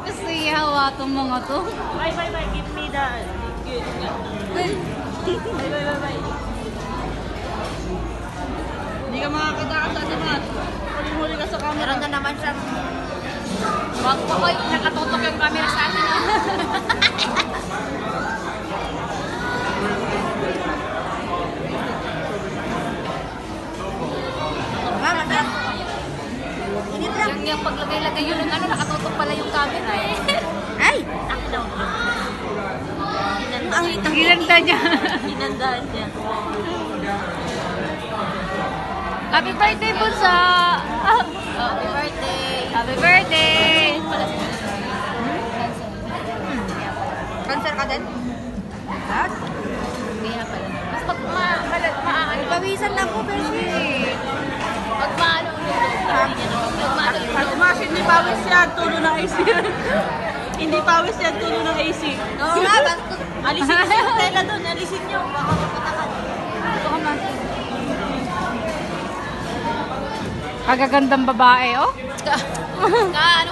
Kasi hawa itong mga to. Bye. Give me the... Bye. Hindi ka makakatakas sa naman. Huli ka sa camera. Meron na naman siyang... Wag po ko, nakatutok yung camera sa akin. Yung paglagay-lagay yun ng ano, nakatutok pala yung camera eh. Ay! Ang ginanda niya. Ginandaan niya. Happy birthday po sa... Happy birthday. Happy birthday! Cancer ka din? At? Hindi na pala. Mas pag maano. Pawisan na po, Beshi. Pag maano ulo. Pag umas, hindi pawis yan, tulo ng AC. Hindi pawis yan, tulo ng AC. Oo nga, Alisin niyo yung tela doon, alisin niyo. Baka mapatakan. Ito ka man. Kagagandang babae, oh. Ano